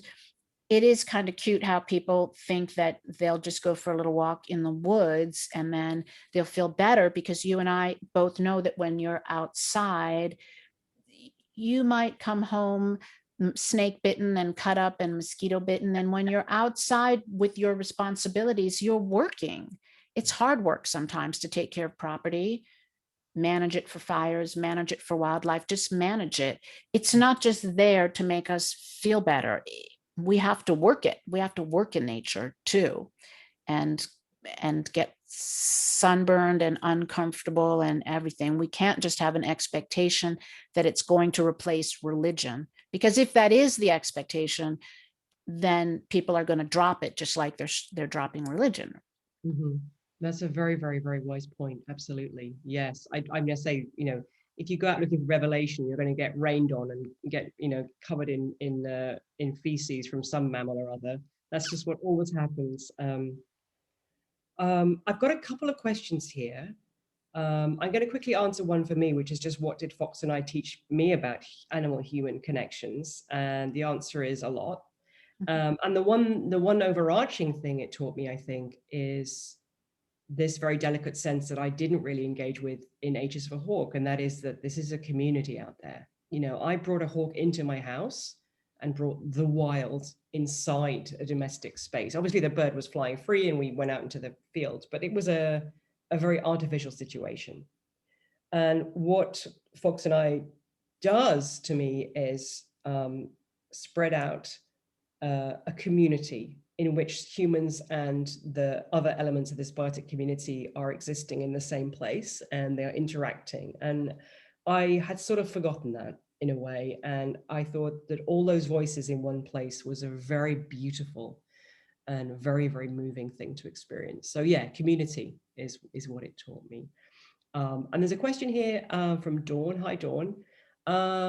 it is kind of cute how people think that they'll just go for a little walk in the woods and then they'll feel better, because you and I both know that when you're outside, you might come home snake bitten and cut up and mosquito bitten. And when you're outside with your responsibilities, you're working. It's hard work sometimes to take care of property, manage it for fires, manage it for wildlife, just manage it. It's not just there to make us feel better. We have to work it. We have to work in nature too, and get sunburned and uncomfortable and everything. We can't just have an expectation that it's going to replace religion, because if that is the expectation, then people are going to drop it, just like they're dropping religion. Mm-hmm. That's a very, very, very wise point. Absolutely. Yes. I'm going to say, if you go out looking for revelation, you're going to get rained on and get, covered in feces from some mammal or other. That's just what always happens. I've got a couple of questions here. I'm going to quickly answer one for me, which is just, what did Fox and I teach me about animal-human connections? And the answer is a lot. And the one overarching thing it taught me, I think, is this very delicate sense that I didn't really engage with in H's for Hawk, and that is that this is a community out there. I brought a hawk into my house and brought the wild inside a domestic space. Obviously, the bird was flying free and we went out into the field, but it was a very artificial situation. And what Fox and I does to me is spread out a community in which humans and the other elements of this biotic community are existing in the same place, and they're interacting. And I had sort of forgotten that in a way. And I thought that all those voices in one place was a very beautiful and very, very moving thing to experience. So yeah, community is what it taught me. And there's a question here from Dawn. Hi, Dawn.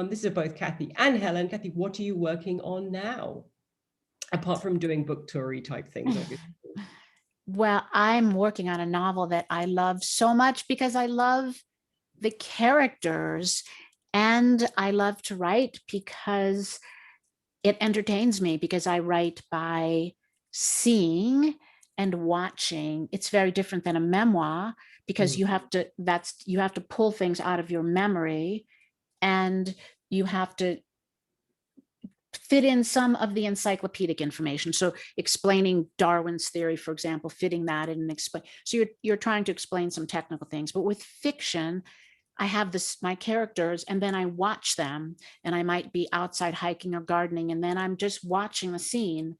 This is for both Kathy and Helen. Kathy, what are you working on now? Apart from doing book toury type things, obviously. Well, I'm working on a novel that I love so much because I love the characters, and I love to write because it entertains me, because I write by seeing and watching. It's very different than a memoir, because you have to pull things out of your memory, and you have to fit in some of the encyclopedic information. So explaining Darwin's theory, for example, fitting that in and explain. So you're trying to explain some technical things. But with fiction, I have my characters, and then I watch them, and I might be outside hiking or gardening, and then I'm just watching the scene.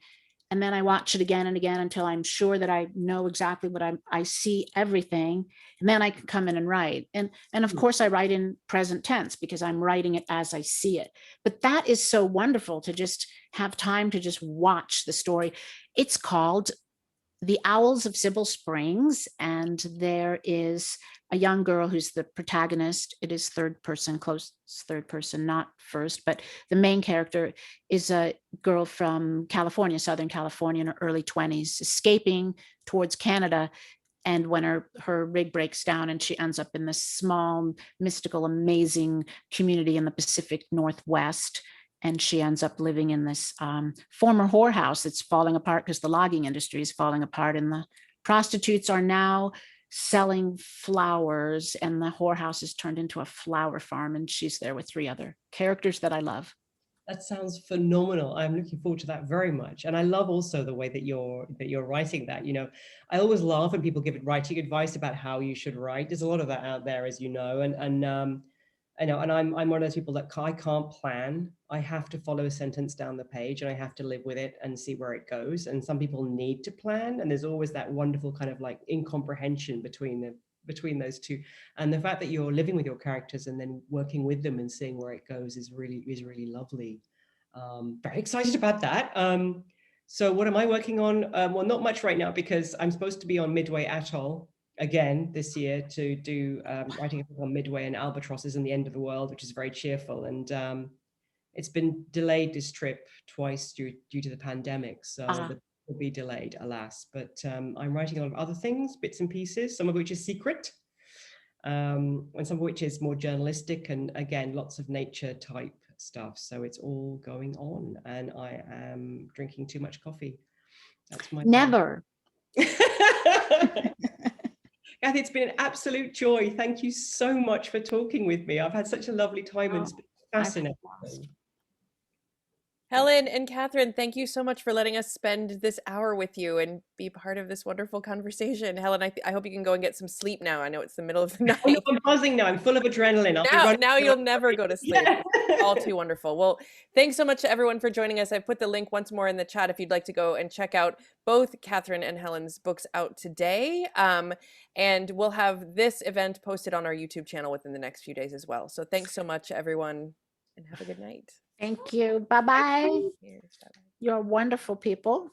And then I watch it again and again until I'm sure that I know exactly what I see everything. And then I can come in and write. And of course I write in present tense because I'm writing it as I see it. But that is so wonderful, to just have time to just watch the story. It's called The Owls of Sybil Springs, and there is a young girl who's the protagonist. It is third person, close third person, not first, but the main character is a girl from California, Southern California, in her early 20s, escaping towards Canada. And when her rig breaks down and she ends up in this small, mystical, amazing community in the Pacific Northwest, and she ends up living in this former whorehouse that's falling apart because the logging industry is falling apart, and the prostitutes are now selling flowers, and the whorehouse is turned into a flower farm, and she's there with 3 other characters that I love. That sounds phenomenal. I'm looking forward to that very much. And I love also the way that you're writing that. I always laugh when people give writing advice about how you should write. There's a lot of that out there, as you know. And I know, and I'm one of those people that I can't plan. I have to follow a sentence down the page, and I have to live with it and see where it goes. And some people need to plan, and there's always that wonderful kind of like incomprehension between between those two. And the fact that you're living with your characters and then working with them and seeing where it goes is really lovely. Very excited about that. So what am I working on? Well, not much right now, because I'm supposed to be on Midway Atoll again this year to do writing a book on Midway and albatrosses and the end of the world, which is very cheerful. And it's been delayed, this trip, twice due to the pandemic. So the book will be delayed, alas. But I'm writing a lot of other things, bits and pieces, some of which is secret, and some of which is more journalistic, and again, lots of nature type stuff. So it's all going on, and I am drinking too much coffee. That's my Never. Kathy, it's been an absolute joy. Thank you so much for talking with me. I've had such a lovely time, and it's been fascinating. Helen and Catherine, thank you so much for letting us spend this hour with you and be part of this wonderful conversation. Helen, I hope you can go and get some sleep now. I know it's the middle of the night. Oh, no, I'm buzzing now. I'm full of adrenaline. Now you'll never go to sleep. Yeah. All too wonderful. Well, thanks so much to everyone for joining us. I've put the link once more in the chat if you'd like to go and check out both Catherine and Helen's books out today. And we'll have this event posted on our YouTube channel within the next few days as well. So thanks so much, everyone, and have a good night. Thank you. Bye-bye. Cheers. Bye-bye. You're wonderful people.